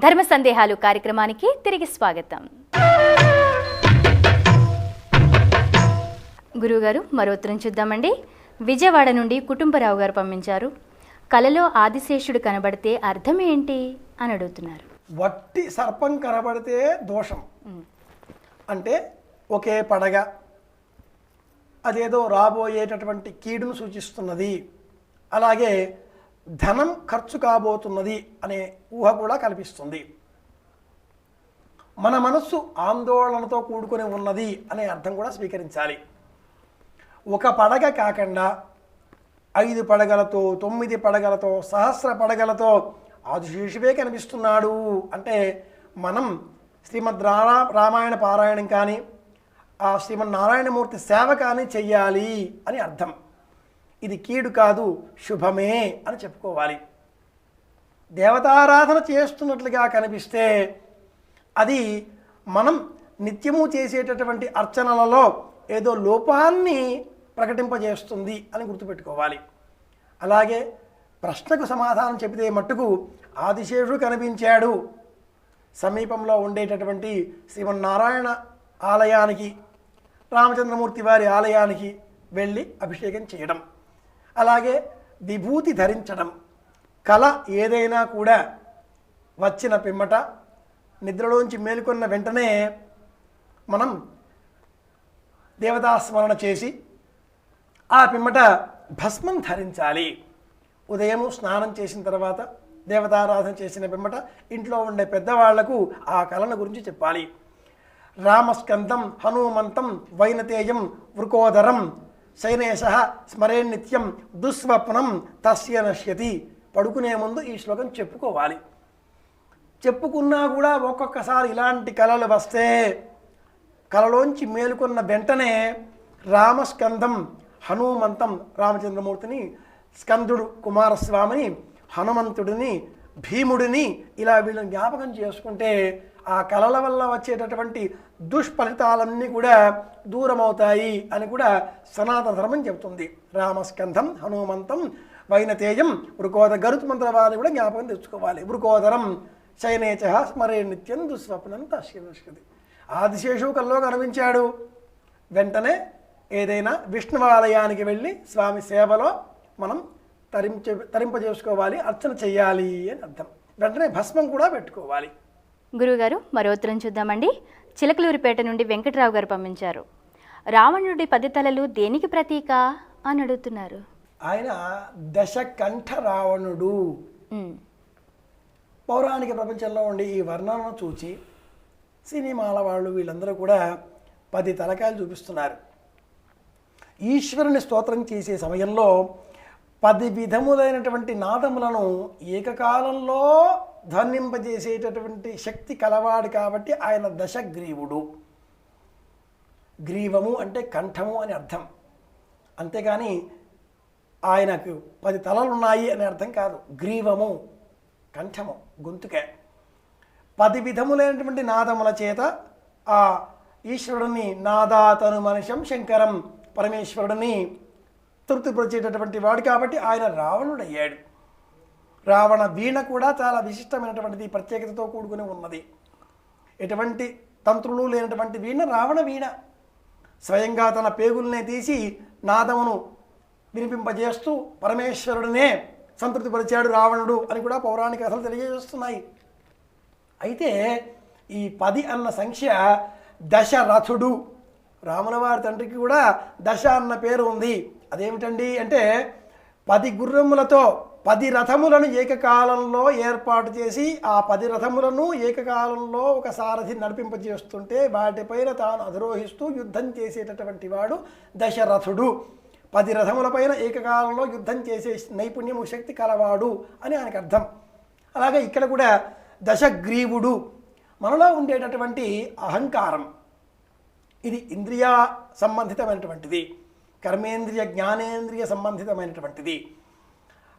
ధర్మ సందేహాలు కార్యక్రమానికి తిరిగి స్వాగతం. గురువుగారు, మరో ఉత్తరం చూద్దామండి. విజయవాడ నుండి కుటుంబరావు గారు పంపించారు. కలలో ఆదిశేషుడు కనబడితే అర్థం ఏంటి అని అడుగుతున్నారు. వట్టి సర్పం కనబడితే దోషం అంటే ఒకే పడగ, అదేదో రాబోయేటటువంటి కీడును సూచిస్తున్నది. అలాగే ధనం ఖర్చు కాబోతున్నది అనే ఊహ కూడా కల్పిస్తుంది. మన మనస్సు ఆందోళనతో కూడుకొని ఉన్నది అనే అర్థం కూడా స్వీకరించాలి. ఒక పడగ కాకుండా 5 పడగలతో 9 పడగలతో సహస్ర పడగలతో ఆదిశేషువే కనిపిస్తున్నాడు అంటే మనం శ్రీమద్ రామాయణ పారాయణం కానీ ఆ శ్రీమన్నారాయణమూర్తి సేవ కానీ చెయ్యాలి అని అర్థం. ఇది కీడు కాదు, శుభమే అని చెప్పుకోవాలి. దేవతారాధన చేస్తున్నట్లుగా కనిపిస్తే అది మనం నిత్యము చేసేటటువంటి అర్చనలలో ఏదో లోపాన్ని ప్రకటింపజేస్తుంది అని గుర్తుపెట్టుకోవాలి. అలాగే ప్రశ్నకు సమాధానం చెబితే మట్టుకు ఆదిశేషుడు కనిపించాడు, సమీపంలో ఉండేటటువంటి శ్రీమన్నారాయణ ఆలయానికి, రామచంద్రమూర్తి వారి ఆలయానికి వెళ్ళి అభిషేకం చేయడం, అలాగే విభూతి ధరించడం, కళ ఏదైనా కూడా వచ్చిన పిమ్మట నిద్రలోంచి మేలుకొన్న వెంటనే మనం దేవతాస్మరణ చేసి ఆ పిమ్మట భస్మం ధరించాలి. ఉదయము స్నానం చేసిన తర్వాత దేవతారాధన చేసిన పిమ్మట ఇంట్లో ఉండే పెద్దవాళ్లకు ఆ కళను గురించి చెప్పాలి. రామస్కందం హనుమంతం వైనతేయం వృకోదరం శైనేశ స్మరే నిత్యం దుస్వప్నం తస్య నశ్యతి. పడుకునే ముందు ఈ శ్లోకం చెప్పుకోవాలి. చెప్పుకున్నా కూడా ఒక్కొక్కసారి ఇలాంటి కళలు వస్తే కళలోంచి మేలుకున్న వెంటనే రామస్కందం హనుమంతం, రామచంద్రమూర్తిని, స్కందుడు కుమారస్వామిని, హనుమంతుడిని, భీముడిని ఇలా వీళ్ళని జ్ఞాపకం చేసుకుంటే ఆ కళల వల్ల వచ్చేటటువంటి దుష్ఫలితాలన్నీ కూడా దూరమవుతాయి అని కూడా సనాతన ధర్మం చెబుతుంది. రామస్కంధం హనుమంతం వైనతేయం గరుత్ మంత్రవాన్ని కూడా జ్ఞాపకం తెచ్చుకోవాలి. వృకోదరం శయనేచ స్మరే నిత్యం దుస్వప్నం తస్యతి. ఆదిశేషువు కల్లో కనిపించాడు, వెంటనే ఏదైనా విష్ణువాలయానికి వెళ్ళి స్వామి సేవలో మనం తరింపజేసుకోవాలి, అర్చన చెయ్యాలి అని అర్థం. వెంటనే భస్మం కూడా పెట్టుకోవాలి. గురువుగారు, మరో ఉత్తరం చూద్దామండి. చిలకలూరిపేట నుండి వెంకట్రావు గారు పంపించారు. రావణుడి 10 తలలు దేనికి ప్రతీక అని అడుగుతున్నారు. ఆయన దశకంఠ రావణుడు. పౌరాణిక ప్రపంచంలో ఉండి ఈ వర్ణనను చూచి సినిమాల వాళ్ళు వీళ్ళందరూ కూడా 10 తలకాయలు చూపిస్తున్నారు. ఈశ్వరుని స్తోత్రం చేసే సమయంలో 10 విధములైనటువంటి నాదములను ఏకకాలంలో ధ్వనింపజేసేటటువంటి శక్తి కలవాడు కాబట్టి ఆయన దశగ్రీవుడు. గ్రీవము అంటే కంఠము అని అర్థం, అంతేగాని ఆయనకు 10 తలలు ఉన్నాయి అనే అర్థం కాదు. గ్రీవము కంఠము, గొంతుకే. 10 విధములైనటువంటి నాదముల చేత ఆ ఈశ్వరుడిని నాదాతను మనిషం శంకరం, పరమేశ్వరుడిని తృప్తిపరిచేటటువంటి వాడు కాబట్టి ఆయన రావణుడయ్యాడు. రావణ వీణ కూడా చాలా విశిష్టమైనటువంటిది, ప్రత్యేకతతో కూడుకుని ఉన్నది. ఎటువంటి తంత్రులు లేనటువంటి వీణ రావణ వీణ. స్వయంగా తన పేగుల్నే తీసి నాదమును వినిపింపజేస్తూ పరమేశ్వరుడినే సంతృప్తిపరిచాడు రావణుడు అని కూడా పౌరాణిక కథలు తెలియజేస్తున్నాయి. అయితే ఈ 10 అన్న సంఖ్య దశరథుడు, రాముల వారి తండ్రికి కూడా దశ అన్న పేరు ఉంది. అదేమిటండి అంటే 10 గుర్రములతో 10 రథములను ఏకకాలంలో ఏర్పాటు చేసి ఆ 10 రథములను ఏకకాలంలో ఒక సారథి నడిపింపజేస్తుంటే వాటిపైన తాను అధిరోహిస్తూ యుద్ధం చేసేటటువంటి వాడు దశరథుడు. 10 రథములపైన ఏకకాలంలో యుద్ధం చేసే నైపుణ్యము శక్తి కలవాడు అని ఆయనకు అర్థం. అలాగే ఇక్కడ కూడా దశగ్రీవుడు. మనలో ఉండేటటువంటి అహంకారం ఇది ఇంద్రియ సంబంధితమైనటువంటిది, కర్మేంద్రియ జ్ఞానేంద్రియ సంబంధితమైనటువంటిది.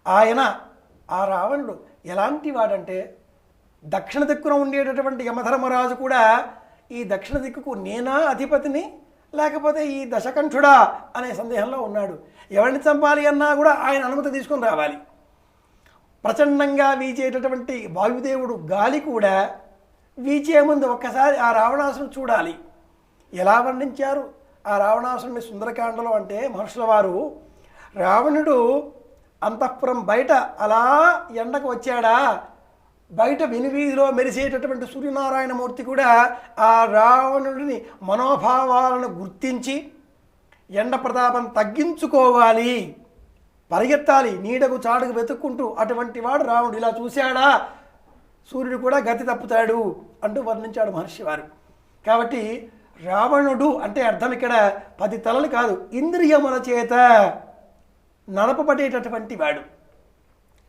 ఆయన ఆ రావణుడు ఎలాంటి వాడంటే దక్షిణ దిక్కున ఉండేటటువంటి యమధర్మరాజు కూడా ఈ దక్షిణ దిక్కుకు నేనా అధిపతిని లేకపోతే ఈ దశకంఠుడా అనే సందేహంలో ఉన్నాడు. ఎవరిని చంపాలి అన్నా కూడా ఆయన అనుమతి తీసుకొని రావాలి. ప్రచండంగా వీచేటటువంటి వాయుదేవుడు గాలి కూడా వీచే ముందు ఒక్కసారి ఆ రావణాసురుని చూడాలి. ఎలా వర్ణించారు ఆ రావణాసురుని సుందరకాండలో అంటే మహర్షుల వారు, రావణుడు అంతఃపురం బయట అలా ఎండకు వచ్చాడా, బయట వెనువీధిలో మెరిసేటటువంటి సూర్యనారాయణమూర్తి కూడా ఆ రావణుడిని మనోభావాలను గుర్తించి ఎండ ప్రతాపం తగ్గించుకోవాలి, పరిగెత్తాలి, నీడకు చాటుకు వెతుక్కుంటూ, అటువంటి వాడు రావణుడు. ఇలా చూశాడా సూర్యుడు కూడా గతి తప్పుతాడు అంటూ వర్ణించాడు మహర్షి వారు. కాబట్టి రావణుడు అంటే అర్థం ఇక్కడ 10 తలలు కాదు, ఇంద్రియముల చేత నడపబడేటటువంటి వాడు.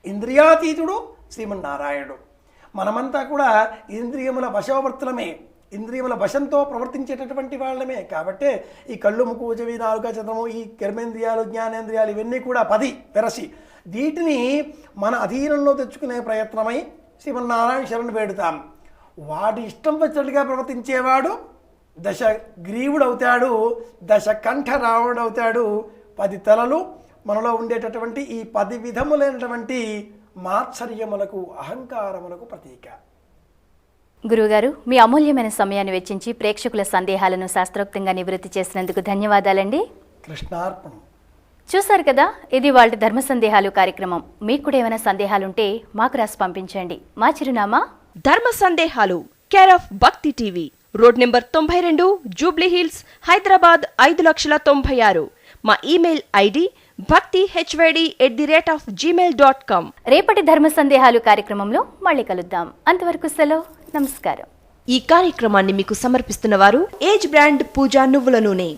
ఇంద్రియాతీతుడు శ్రీమన్నారాయణుడు. మనమంతా కూడా ఇంద్రియముల వశవర్తులమే, ఇంద్రియముల వశంతో ప్రవర్తించేటటువంటి వాళ్ళమే. కాబట్టే ఈ కళ్ళు, ముక్కు, చెవి, నాలుక, చంద్రము, ఈ కర్మేంద్రియాలు, జ్ఞానేంద్రియాలు ఇవన్నీ కూడా 10 వెరసి వీటిని మన అధీనంలో తెచ్చుకునే ప్రయత్నమై శ్రీమన్నారాయణ శరణు వేడుతాం. వాడి ఇష్టం వచ్చినట్టుగా ప్రవర్తించేవాడు దశ గ్రీవుడు అవుతాడు, దశ కంఠ రావణుడు అవుతాడు. 10 తలలు మనలో ఉండేటటువంటి ఈ 10 విధములైనటువంటి మాత్సర్యములకు, అహంకారములకు ప్రతీక. గురువుగారు, మీ అమూల్యమైన సమయాన్ని వెచ్చించి ప్రేక్షకుల సందేహాలను శాస్త్రోక్తంగా నివృత్తి చేసినందుకు ధన్యవాదాలండి. కృష్ణార్పణం. చూశారు కదా, ఇది వాళ్ళ ధర్మ సందేహాలు కార్యక్రమం. మీకు కూడా ఏమైనా సందేహాలుంటే మాకు రాసి పంపించండి. మా చిరునామా ధర్మ సందేహాలు, కేర్ ఆఫ్ భక్తి TV, road number 92, Jubilee hills, Hyderabad 5,96,000. మా ఇమెయిల్ ఐడి bhakti@gmail.com. రేపటి ధర్మ సందేహాలు కార్యక్రమంలో మళ్ళీ కలుద్దాం. అంతవరకు సెలవు. నమస్కారం. ఈ కార్యక్రమాన్ని మీకు సమర్పిస్తున్న వారు ఏజ్ బ్రాండ్ పూజా నువ్వుల నూనె.